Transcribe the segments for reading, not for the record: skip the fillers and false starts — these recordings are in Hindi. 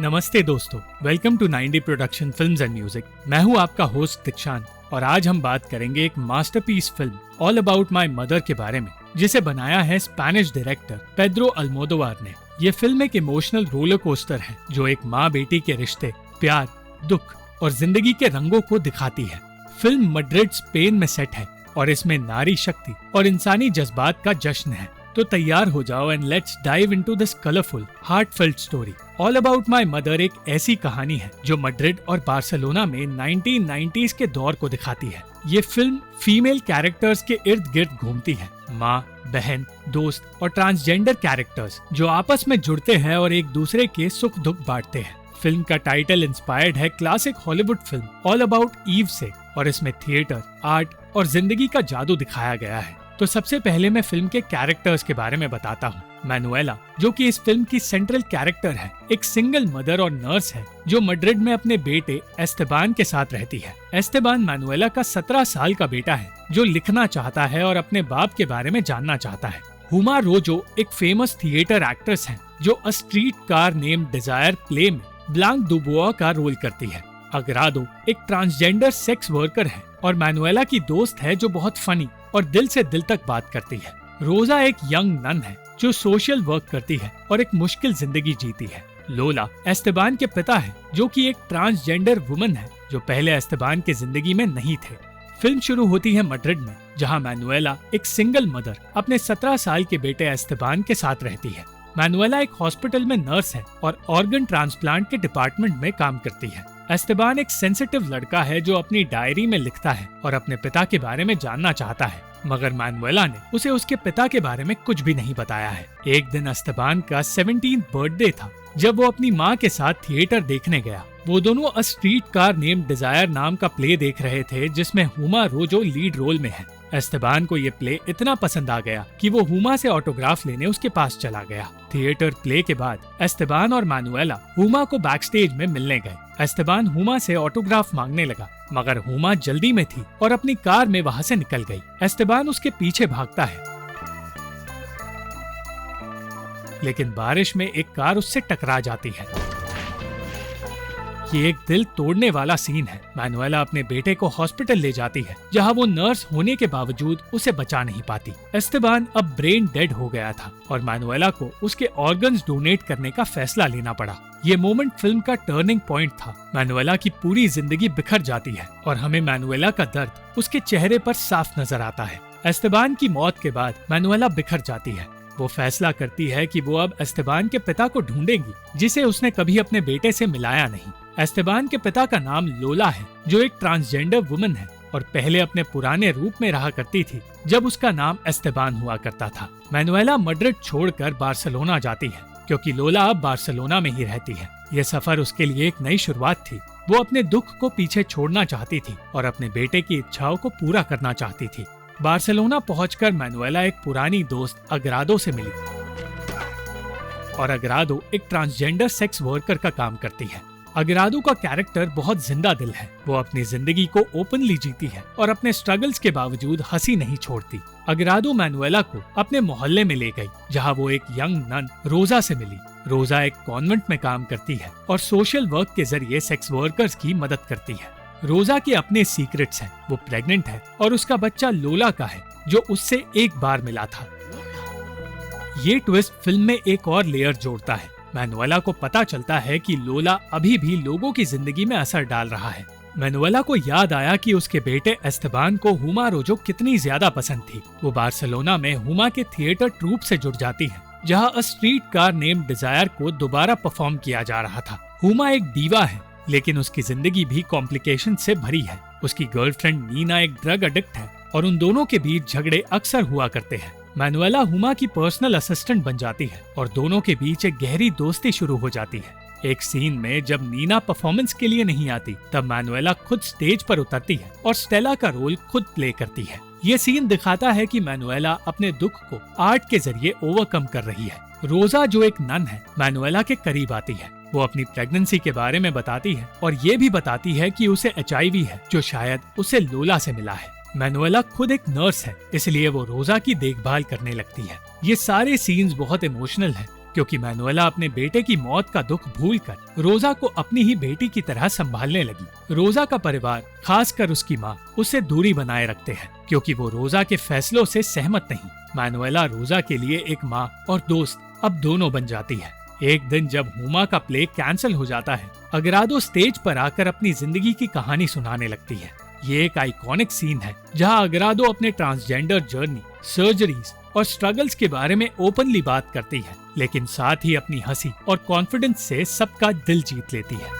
नमस्ते दोस्तों, welcome to 90 production films and music. मैं हूं आपका होस्ट दीक्षांत और आज हम बात करेंगे एक masterpiece film All about my mother के बारे में, जिसे बनाया है स्पेनिश डायरेक्टर पेड्रो अल्मोदोवार ने। ये फिल्म एक इमोशनल रोलर कोस्टर है जो एक माँ बेटी के रिश्ते, प्यार, दुख और जिंदगी के रंगों को दिखाती है। फिल्म मैड्रिड, स्पेन में सेट है और इसमें नारी शक्ति और इंसानी जज्बात का जश्न है। तो तैयार हो जाओ and let's dive into this colourful heartfelt story. All about my mother एक ऐसी कहानी है जो मैड्रिड और बार्सिलोना में 1990s के दौर को दिखाती है। ये फिल्म फीमेल कैरेक्टर्स के इर्द गिर्द घूमती है, माँ, बहन, दोस्त और ट्रांसजेंडर कैरेक्टर्स जो आपस में जुड़ते हैं और एक दूसरे के सुख दुख बांटते हैं। फिल्म का टाइटल इंस्पायर्ड है classic Hollywood film All About Eve से और इसमें थिएटर, आर्ट और जिंदगी का जादू दिखाया गया है। तो सबसे पहले मैं फिल्म के कैरेक्टर्स के बारे में बताता हूँ। मैनुएला, जो कि इस फिल्म की सेंट्रल कैरेक्टर है, एक सिंगल मदर और नर्स है जो मैड्रिड में अपने बेटे एस्तेबान के साथ रहती है। एस्तेबान मैनुएला का 17 साल का बेटा है जो लिखना चाहता है और अपने बाप के बारे में जानना चाहता है। हुमा रोजो एक फेमस थिएटर एक्ट्रेस है जो a streetcar named desire play में ब्लांक दुबोआ का रोल करती है। अग्राडो एक ट्रांसजेंडर सेक्स वर्कर है और मैनुएला की दोस्त है जो बहुत फनी और दिल से दिल तक बात करती है। रोजा एक यंग नन है जो सोशल वर्क करती है और एक मुश्किल जिंदगी जीती है। लोला एस्तेबान के पिता है जो कि एक ट्रांसजेंडर वुमन है जो पहले एस्तेबान की जिंदगी में नहीं थे। फिल्म शुरू होती है मैड्रिड में, जहां मैनुएला एक सिंगल मदर अपने 17 साल के बेटे एस्तेबान के साथ रहती है। मैनुएला एक हॉस्पिटल में नर्स है और ऑर्गन ट्रांसप्लांट के डिपार्टमेंट में काम करती है। एस्तेबान एक सेंसिटिव लड़का है जो अपनी डायरी में लिखता है और अपने पिता के बारे में जानना चाहता है, मगर मैनुएला ने उसे उसके पिता के बारे में कुछ भी नहीं बताया है। एक दिन एस्तेबान का 17th बर्थडे था जब वो अपनी माँ के साथ थिएटर देखने गया। वो दोनों a streetcar named desire नाम का प्ले देख रहे थे जिसमें हुमा रोजो लीड रोल में है। एस्तेबान को ये प्ले इतना पसंद आ गया कि वो हुमा से ऑटोग्राफ लेने उसके पास चला गया। थिएटर प्ले के बाद एस्तेबान और मैनुएला हुमा को बैकस्टेज में मिलने गए। एस्तेबान हुमा से ऑटोग्राफ मांगने लगा, मगर हुमा जल्दी में थी और अपनी कार में वहाँ से निकल गई। एस्तेबान उसके पीछे भागता है, लेकिन बारिश में एक कार उससे टकरा जाती है। ये एक दिल तोड़ने वाला सीन है। मैनुएला अपने बेटे को हॉस्पिटल ले जाती है, जहां वो नर्स होने के बावजूद उसे बचा नहीं पाती। एस्तेबान अब ब्रेन डेड हो गया था और मैनुएला को उसके ऑर्गन्स डोनेट करने का फैसला लेना पड़ा। ये मोमेंट फिल्म का टर्निंग पॉइंट था। मैनुएला की पूरी जिंदगी बिखर जाती है और हमें मैनुएला का दर्द उसके चेहरे पर साफ नजर आता है। एस्तेबान की मौत के बाद मैनुएला बिखर जाती है। वो फैसला करती है कि वो अब एस्तेबान के पिता को ढूंढेगी, जिसे उसने कभी अपने बेटे से मिलाया नहीं। एस्तेबान के पिता का नाम लोला है जो एक ट्रांसजेंडर वुमन है और पहले अपने पुराने रूप में रहा करती थी जब उसका नाम एस्तेबान हुआ करता था। मैनुएला मैड्रिड छोड़कर बार्सिलोना जाती है क्योंकि लोला अब बार्सिलोना में ही रहती है। यह सफर उसके लिए एक नई शुरुआत थी। वो अपने दुख को पीछे छोड़ना चाहती थी और अपने बेटे की इच्छाओं को पूरा करना चाहती थी। बार्सिलोना पहुंचकर मैनुएला एक पुरानी दोस्त अग्राडो से मिली और अग्राडो एक ट्रांसजेंडर सेक्स वर्कर का काम करती है। अग्राडो का कैरेक्टर बहुत जिंदा दिल है। वो अपनी जिंदगी को ओपनली जीती है और अपने स्ट्रगल्स के बावजूद हंसी नहीं छोड़ती। अग्राडो मैनुएला को अपने मोहल्ले में ले गई, जहां वो एक यंग नन रोजा से मिली। रोजा एक कॉन्वेंट में काम करती है और सोशल वर्क के जरिए सेक्स वर्कर्स की मदद करती है। रोजा के अपने सीक्रेट्स हैं। वो प्रेग्नेंट है और उसका बच्चा लोला का है जो उससे एक बार मिला था। ये ट्विस्ट फिल्म में एक और लेयर जोड़ता है। मैनुएला को पता चलता है कि लोला अभी भी लोगों की जिंदगी में असर डाल रहा है। मैनुएला को याद आया कि उसके बेटे एस्तेबान को हुमा रोजो कितनी ज्यादा पसंद थी। वो बार्सिलोना में हुमा के थिएटर ट्रूप से जुड़ जाती है, जहां a streetcar named desire को दोबारा परफॉर्म किया जा रहा था। हुमा एक दीवा है, लेकिन उसकी जिंदगी भी कॉम्प्लिकेशन से भरी है। उसकी गर्लफ्रेंड नीना एक ड्रग एडिक्ट है और उन दोनों के बीच झगड़े अक्सर हुआ करते हैं। मैनुएला हुमा की पर्सनल असिस्टेंट बन जाती है और दोनों के बीच एक गहरी दोस्ती शुरू हो जाती है। एक सीन में जब नीना परफॉर्मेंस के लिए नहीं आती, तब मैनुएला खुद स्टेज पर उतरती है और स्टेला का रोल खुद प्ले करती है। ये सीन दिखाता है कि मैनुएला अपने दुख को आर्ट के जरिए ओवरकम कर रही है। रोजा, जो एक नन है, मैनुएला के करीब आती है। वो अपनी प्रेगनेंसी के बारे में बताती है और ये भी बताती है कि उसे HIV है जो शायद उसे लोला से मिला है। मैनुएला खुद एक नर्स है, इसलिए वो रोजा की देखभाल करने लगती है। ये सारे सीन्स बहुत इमोशनल हैं क्योंकि मैनुएला अपने बेटे की मौत का दुख भूलकर रोजा को अपनी ही बेटी की तरह संभालने लगी। रोजा का परिवार, खासकर उसकी माँ, उससे दूरी बनाए रखते हैं क्योंकि वो रोजा के फैसलों से सहमत नहीं। मैनुएला रोजा के लिए एक माँ और दोस्त अब दोनों बन जाती है। एक दिन जब हुमा का प्ले कैंसिल हो जाता है, अग्रादो स्टेज पर आकर अपनी जिंदगी की कहानी सुनाने लगती है। ये एक आइकॉनिक सीन है जहां अग्रादो अपने ट्रांसजेंडर जर्नी, सर्जरीज और स्ट्रगल्स के बारे में ओपनली बात करती है, लेकिन साथ ही अपनी हंसी और कॉन्फिडेंस से सबका दिल जीत लेती है।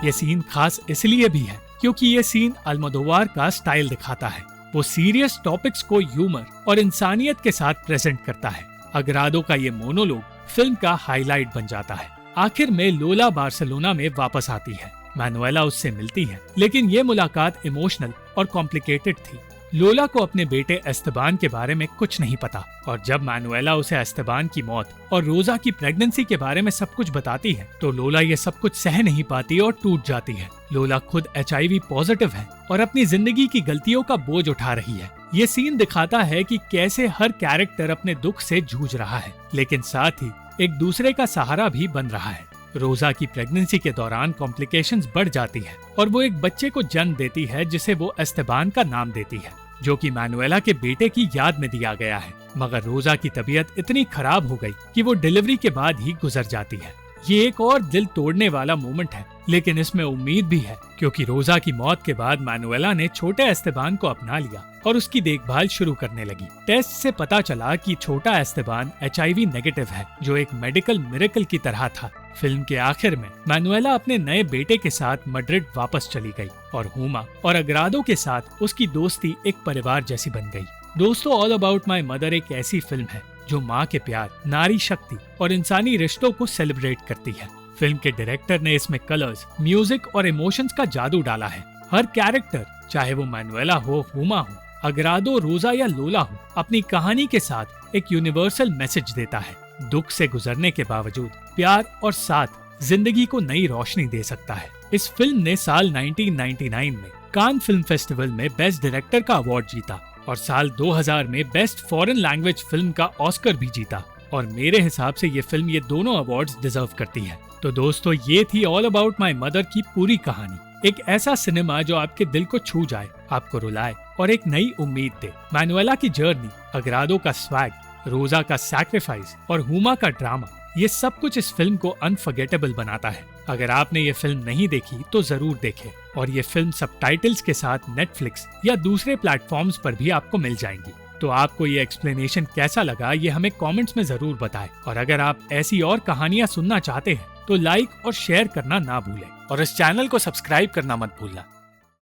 ये सीन खास इसलिए भी है क्योंकि ये सीन अल्मोदोवार का स्टाइल दिखाता है। वो सीरियस टॉपिक्स को ह्यूमर और इंसानियत के साथ प्रेजेंट करता है। अग्रादो का ये मोनोलॉग फिल्म का हाईलाइट बन जाता है। आखिर में लोला बार्सिलोना में वापस आती है। मैनुएला उससे मिलती है, लेकिन ये मुलाकात इमोशनल और कॉम्प्लिकेटेड थी। लोला को अपने बेटे एस्तेबान के बारे में कुछ नहीं पता और जब मैनुएला उसे एस्तेबान की मौत और रोजा की प्रेगनेंसी के बारे में सब कुछ बताती है तो लोला ये सब कुछ सह नहीं पाती और टूट जाती है। लोला खुद HIV पॉजिटिव है और अपनी जिंदगी की गलतियों का बोझ उठा रही है। ये सीन दिखाता है कि कैसे हर कैरेक्टर अपने दुख से जूझ रहा है, लेकिन साथ ही एक दूसरे का सहारा भी बन रहा है। रोजा की प्रेगनेंसी के दौरान कॉम्प्लिकेशंस बढ़ जाती है और वो एक बच्चे को जन्म देती है जिसे वो एस्तेबान का नाम देती है, जो कि मैनुएला के बेटे की याद में दिया गया है। मगर रोजा की तबीयत इतनी खराब हो गई कि वो डिलीवरी के बाद ही गुजर जाती है। ये एक और दिल तोड़ने वाला मोमेंट है, लेकिन इसमें उम्मीद भी है क्योंकि रोजा की मौत के बाद मैनुएला ने छोटे एस्तेबान को अपना लिया और उसकी देखभाल शुरू करने लगी। टेस्ट से पता चला कि छोटा एस्तेबान HIV नेगेटिव है, जो एक मेडिकल मिरेकल की तरह था। फिल्म के आखिर में मैनुएला अपने नए बेटे के साथ मैड्रिड वापस चली गई और हुमा और अग्रादो के साथ उसकी दोस्ती एक परिवार जैसी बन गई। दोस्तों, ऑल अबाउट माई मदर एक ऐसी फिल्म है जो माँ के प्यार, नारी शक्ति और इंसानी रिश्तों को सेलिब्रेट करती है। फिल्म के डायरेक्टर ने इसमें कलर्स, म्यूजिक और इमोशंस का जादू डाला है। हर कैरेक्टर, चाहे वो मैनुएला हो, हुमा हो, अग्रादो, रोजा या लोला हो, अपनी कहानी के साथ एक यूनिवर्सल मैसेज देता है। दुख से गुजरने के बावजूद प्यार और साथ जिंदगी को नई रोशनी दे सकता है। इस फिल्म ने साल 1999 में कान फिल्म फेस्टिवल में बेस्ट डायरेक्टर का अवार्ड जीता और साल 2000 में बेस्ट फॉरेन लैंग्वेज फिल्म का ऑस्कर भी जीता और मेरे हिसाब से ये फिल्म ये दोनों अवार्ड्स डिजर्व करती है। तो दोस्तों, ये थी ऑल अबाउट माई मदर की पूरी कहानी। एक ऐसा सिनेमा जो आपके दिल को छू जाए, आपको रुलाए और एक नई उम्मीद दे। मैनुएला की जर्नी, अग्रादो का स्वैग, रोजा का सैक्रिफाइस और हुमा का ड्रामा, ये सब कुछ इस फिल्म को अनफॉरगेटेबल बनाता है। अगर आपने ये फिल्म नहीं देखी तो जरूर देखें और ये फिल्म सबटाइटल्स के साथ नेटफ्लिक्स या दूसरे प्लेटफॉर्म्स पर भी आपको मिल जाएंगी। तो आपको ये एक्सप्लेनेशन कैसा लगा, ये हमें कमेंट्स में जरूर बताएं। और अगर आप ऐसी और कहानियां सुनना चाहते हैं तो लाइक और शेयर करना ना भूलें और इस चैनल को सब्सक्राइब करना मत भूलना।